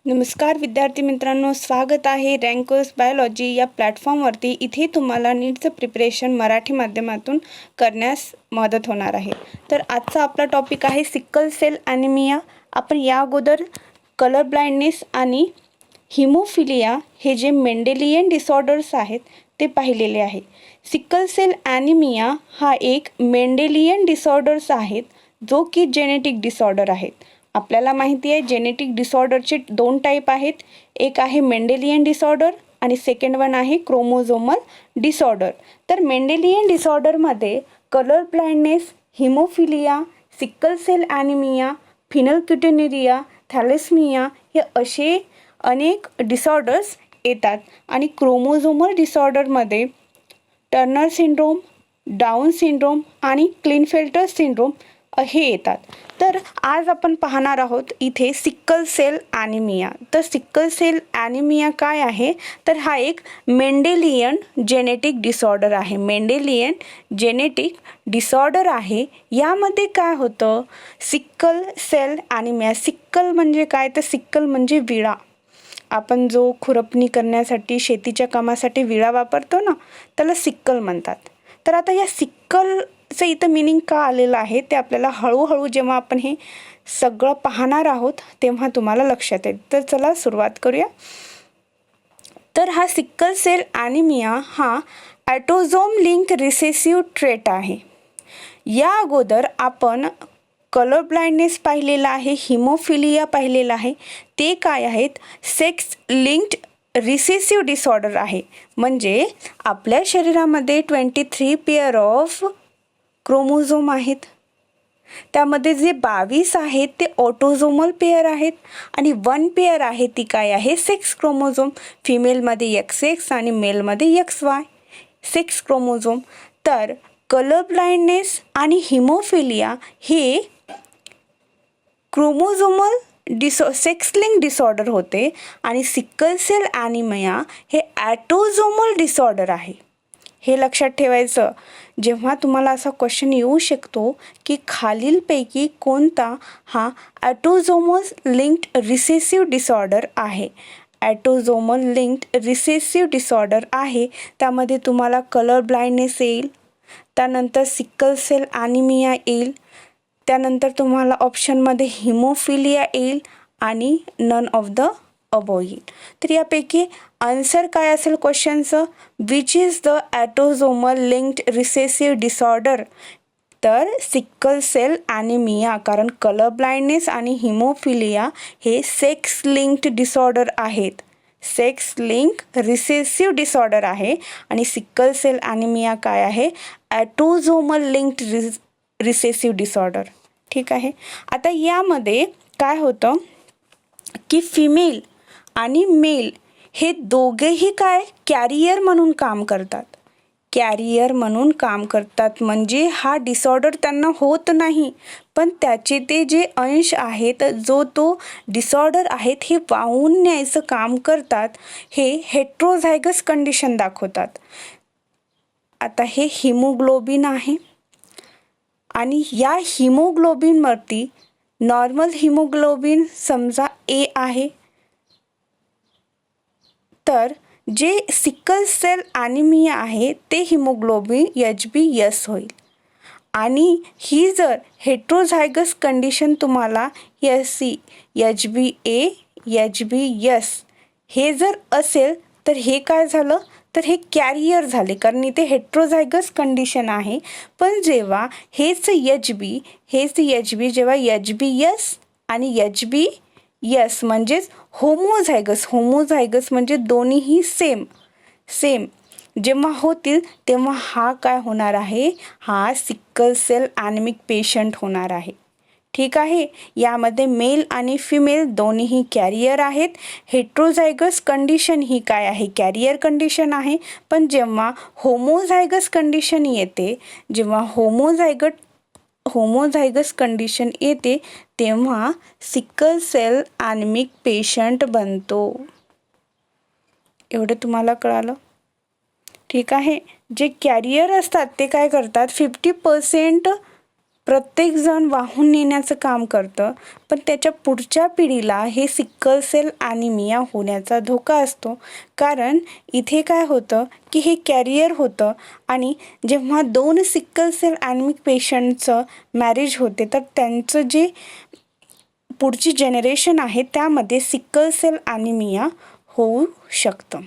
नमस्कार विद्यार्थी मित्रांनो, स्वागत आहे रँकोर्स बायोलॉजी या प्लॅटफॉर्मवरती. इथे तुम्हाला नीटचं प्रिपरेशन मराठी माध्यमातून करण्यास मदत होणार आहे. तर आजचा आपला टॉपिक आहे सिकल सेल ॲनिमिया. आपण या अगोदर कलर ब्लाइंडनेस आणि हिमोफिलिया हे जे मेंडेलियन डिसऑर्डर्स आहेत ते पाहिलेले आहे. सिकल सेल ॲनिमिया हा एक मेंडेलियन डिसऑर्डर्स आहेत जो की जेनेटिक डिसऑर्डर आहेत. आपल्याला माहिती आहे जेनेटिक डिसऑर्डरचे दोन टाईप आहेत. एक आहे मेंडेलियन डिसऑर्डर आणि सेकंड वन आहे क्रोमोझोमल डिसऑर्डर. तर मेंडेलियन डिसऑर्डरमध्ये colour blindness, haemophilia, sickle cell anaemia, phenylketonuria, thalassaemia हे असे अनेक डिसऑर्डर्स येतात. आणि क्रोमोझोमल डिसऑर्डरमध्ये टर्नर सिंड्रोम, डाऊन सिंड्रोम आणि क्लिनफेल्टर सिंड्रोम हे येतात. तर आज आपण पाहणार आहोत इथे सिकल सेल ॲनिमिया. तर सिकल सेल ॲनिमिया काय आहे, तर हा एक मेंडेलियन जेनेटिक डिसऑर्डर आहे. मेंडेलियन जेनेटिक डिसऑर्डर आहे. यामध्ये काय होतं, सिकल सेल ॲनिमिया. सिकल म्हणजे काय, तर सिकल म्हणजे विळा. आपण जो खुरपणी करण्यासाठी शेतीच्या कामासाठी विळा वापरतो ना, त्याला सिकल म्हणतात. तर आता या सिकलचं इथं मिनिंग का आलेलं आहे ते आपल्याला हळूहळू जेव्हा आपण हे सगळं पाहणार आहोत तेव्हा तुम्हाला लक्षात येईल. तर चला सुरुवात करूया. तर हा सिकल सेल ॲनिमिया हा ॲटोझोम लिंक रिसेसिव्ह ट्रेट आहे. या अगोदर आपण कलर ब्लाइंडनेस पाहिलेला आहे, हिमोफिलिया पाहिलेला आहे. ते काय आहेत, सेक्स लिंक्ड रिसेसिव्ह डिसऑर्डर आहे. म्हणजे आपल्या शरीरामध्ये 23 पेअर ऑफ क्रोमोझोम आहेत. त्यामध्ये जे 22 आहेत ते ऑटोझोमल पेअर आहेत आणि 1 पेअर आहे ती काय आहे, सेक्स क्रोमोझोम. फिमेलमध्ये XX आणि मेलमध्ये XY सेक्स क्रोमोझोम. तर कलर ब्लाइंडनेस आणि हिमोफिलिया हे क्रोमोझोमल सेक्स लिंक डिसऑर्डर होते आणि सिकल सेल ॲनिमिया हे ॲटोझोमल डिसऑर्डर आहे. हे लक्षात ठेवायचं. जेव्हा तुम्हाला असा क्वेश्चन येऊ शकतो की खालीलपैकी कोणता हा ॲटोझोमल लिंक्ड रिसेसिव्ह डिसऑर्डर आहे. ॲटोझोमल लिंक्ड रिसेसिव्ह डिसऑर्डर आहे. त्यामध्ये तुम्हाला कलर ब्लाइंडनेस येईल, त्यानंतर सिकल सेल ॲनिमिया येईल, त्यानंतर तुम्हाला ऑप्शनमध्ये हिमोफिलिया येईल आणि नन ऑफ द अबो येईल. तर यापैकी आन्सर काय असेल क्वेश्चनचं, which is the autosomal linked recessive disorder. तर सिकल सेल ॲनिमिया. कारण कलर ब्लाइंडनेस आणि हिमोफिलिया हे सेक्स लिंक्ड डिसऑर्डर आहेत. सेक्स लिंक रिसेसिव्ह डिसऑर्डर आहे आणि सिकल सेल ॲनिमिया काय आहे, ॲटोझोमल लिंक्ड रिसेसिव्ह डिसऑर्डर. ठीक आहे. आता यामध्ये काय होतं की फिमेल आणि मेल हे दोघेही काय कॅरियर म्हणून काम करतात. कॅरियर म्हणून काम करतात म्हणजे हा डिसऑर्डर त्यांना होत नाही, पण त्याचे ते जे अंश आहेत, जो तो डिसऑर्डर आहेत हे वाहून न्यायचं काम करतात. हे हेट्रोझायगस कंडिशन दाखवतात. आता हे हिमोग्लोबिन आहे आणि या हिमोग्लोबिनवरती नॉर्मल हिमोग्लोबिन समजा A आहे. तर जे सिकल सेल ॲनिमिया आहे ते हिमोग्लोबिन HbS होईल. आणि ही जर हेट्रोझायगस कंडिशन तुम्हाला SC HbA HbS हे जर असेल तर हे काय झालं, तर हे कॅरियर झाले. कारण इथे हेट्रोझायगस कंडिशन आहे. पण जेव्हा हेच HB जेव्हा HbS आणि HbS म्हणजेच होमोझायगस म्हणजे दोन्हीही सेम जेव्हा होतील तेव्हा हा काय होणार आहे, हा सिकल सेल ॲनिमिक पेशंट होणार आहे. ठीक आहे. यामध्ये मेल आणि फिमेल दोन्हीही कॅरियर आहेत. हेट्रोझायगस कंडिशन ही काय आहे, कॅरियर कंडिशन आहे. पण जेव्हा होमोझायगस कंडिशन येते, जेव्हा होमोझायगस कंडिशन येते तेव्हा सिकल सेल ॲनिमिक पेशंट बनतो. एवढं तुम्हाला कळालं. ठीक आहे. जे कॅरियर असतात ते काय करतात, 50% प्रत्येकजण वाहून नेण्याचं काम करतं, पण त्याच्या पुढच्या पिढीला हे सिकल सेल ॲनिमिया होण्याचा धोका असतो. कारण इथे काय होतं की हे कॅरियर होतं आणि जेव्हा 2 सिकल सेल ॲनिमिक पेशंटचं मॅरेज होते तर त्यांचं जे पुढची जनरेशन आहे त्यामध्ये सिकल सेल ॲनिमिया होऊ शकतं.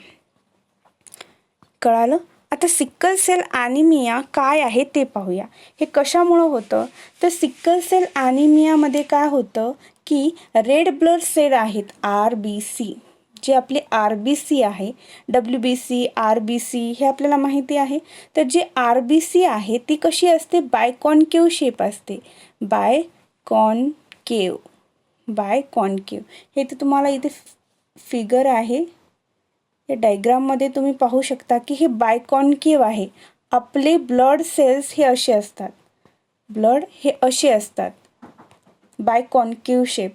कळालं? आता सिकल सेल ॲनिमिया काय आहे ते पाहूया. हे कशामुळं होतं तर सिकल सेल ॲनिमियामध्ये काय होतं की रेड ब्लड सेल आहेत RBC, जे आपले RBC आहे, WBC RBC हे आपल्याला माहिती आहे. तर जे RBC आहे ती कशी असते, बायकॉन्केव शेप असते. बायकॉन्केव हे तर तुम्हाला इथे फिगर आहे, या डायग्राममध्ये तुम्ही पाहू शकता की हे बायकॉन्केव आहे. आपले ब्लड सेल्स हे असे असतात, बायकॉन्केव शेप.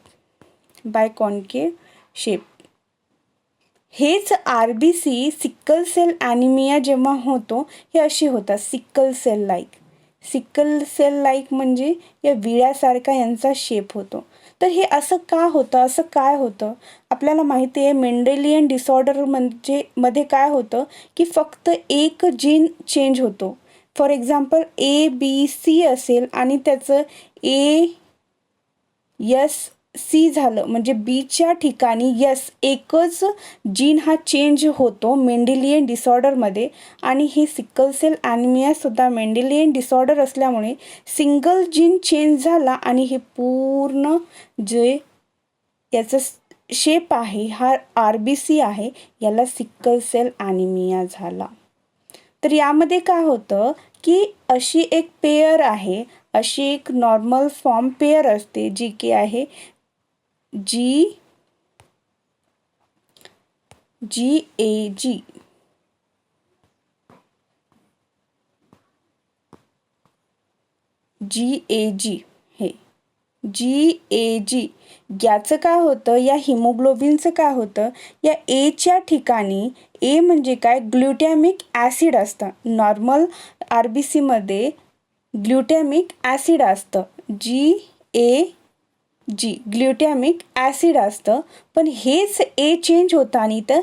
हेच RBC सिकल सेल ॲनिमिया जेव्हा होतो हे अशी होतात, सिकल सेल लाईक म्हणजे या विळ्यासारखा यांचा शेप होतो. तर हे असं का होतं, असं काय होतं? आपल्याला माहिती आहे मेंडेलियन डिसऑर्डर मध्ये काय होतं की फक्त एक जीन चेंज होतो. फॉर एक्झाम्पल ABC असेल आणि त्याचं ASC झालं म्हणजे बीच्या ठिकाणी एकच जीन हा चेंज होतो मेंडेलियन डिसऑर्डरमध्ये. आणि हे सिकल सेल ॲनिमियासुद्धा मेंडेलियन डिसऑर्डर असल्यामुळे सिंगल जीन चेंज झाला आणि हे पूर्ण जे याचं शेप आहे हा RBC आहे, याला सिकल सेल ॲनिमिया झाला. तर यामध्ये काय होतं की अशी एक पेयर आहे, अशी एक नॉर्मल फॉर्म पेयर असते जी की आहे GAG हे GAG. याचं काय होतं, या हिमोग्लोबिनचं काय होतं, या Aच्या ठिकाणी A म्हणजे काय, ग्लुटॅमिक ॲसिड असतं. नॉर्मल RBCमध्ये ग्लुटॅमिक ॲसिड असतं, GAG ग्लुटॅमिक ॲसिड असतं. पण हेच A चेंज होतं आणि इथं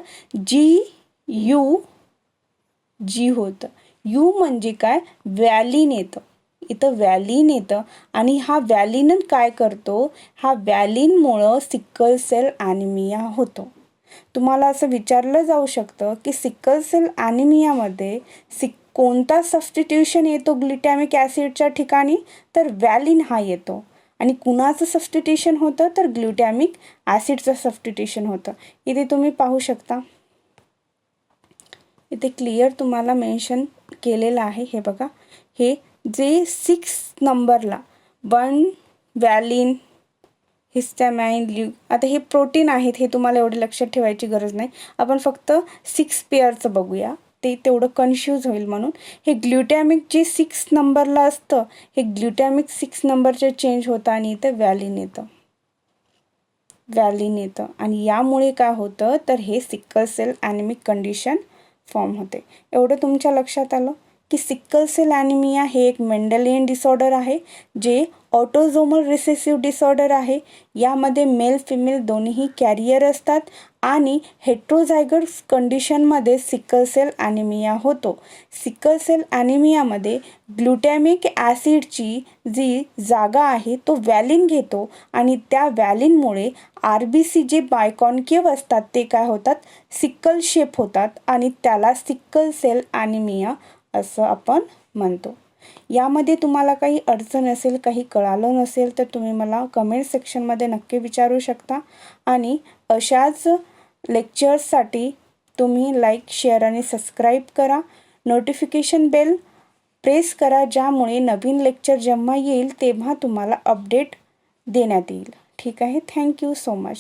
GUG होतं. U म्हणजे काय, व्हॅलिन येतं. इथं व्हॅलिन येतं आणि हा व्हॅलिन काय करतो, हा व्हॅलिनमुळं सिकल सेल ॲनिमिया होतो. तुम्हाला असं विचारलं जाऊ शकतं की सिकल सेल ॲनिमियामध्ये कोणता सबस्टिट्यूशन येतो ग्लुटॅमिक ॲसिडच्या ठिकाणी, तर व्हॅलिन हा येतो. आणि कुणाचं सबस्टिट्यूशन होतं, तर ग्लुटॅमिक ॲसिडचं सबस्टिट्यूशन होतं. इथे तुम्ही पाहू शकता, इथे क्लिअर तुम्हाला मेन्शन केलेलं आहे. हे बघा, हे जे 6 नंबरला 1 व्हॅलिन, हिस्टॅमाइन, आता हे प्रोटीन आहेत, हे तुम्हाला एवढे लक्षात ठेवायची गरज नाही. आपण फक्त 6 पेअरचं बघूया, ते तेवढं कन्फ्यूज होईल म्हणून. हे ग्लुटॅमिक जे 6 नंबरला असतं, हे ग्लुटॅमिक 6 नंबरचे चेंज होतं आणि इथं व्हॅलिन येतं आणि यामुळे काय होतं, तर हे सिकल सेल ॲनिमिक कंडिशन फॉर्म होते. एवढं तुमच्या लक्षात आलं की सिकल सेल ॲनिमिया हे एक मेंडेलियन डिसऑर्डर आहे, जे ऑटोझोमल रिसेसिव्ह डिसऑर्डर आहे. यामध्ये मेल फिमेल दोन्हीही कॅरियर असतात आणि हेट्रोझायगस कंडिशनमध्ये सिकल सेल ॲनिमिया होतो. सिकल सेल ॲनिमियामध्ये ग्लुटॅमिक ॲसिडची जी जागा आहे तो व्हॅलिन घेतो आणि त्या व्हॅलिनमुळे RBC जे बायकॉन्केव असतात ते काय होतात, सिकल शेप होतात आणि त्याला सिकल सेल ॲनिमिया असं आपण म्हणतो. यामध्ये तुम्हाला काही अडचण असेल, काही कळालं नसेल तर तुम्ही मला कमेंट सेक्शनमध्ये नक्की विचारू शकता. आणि अशाच लेक्चर्ससाठी तुम्ही लाईक, शेअर आणि सबस्क्राईब करा. नोटिफिकेशन बेल प्रेस करा, ज्यामुळे नवीन लेक्चर जेव्हा येईल तेव्हा तुम्हाला अपडेट देण्यात येईल. ठीक आहे. Thank you so much.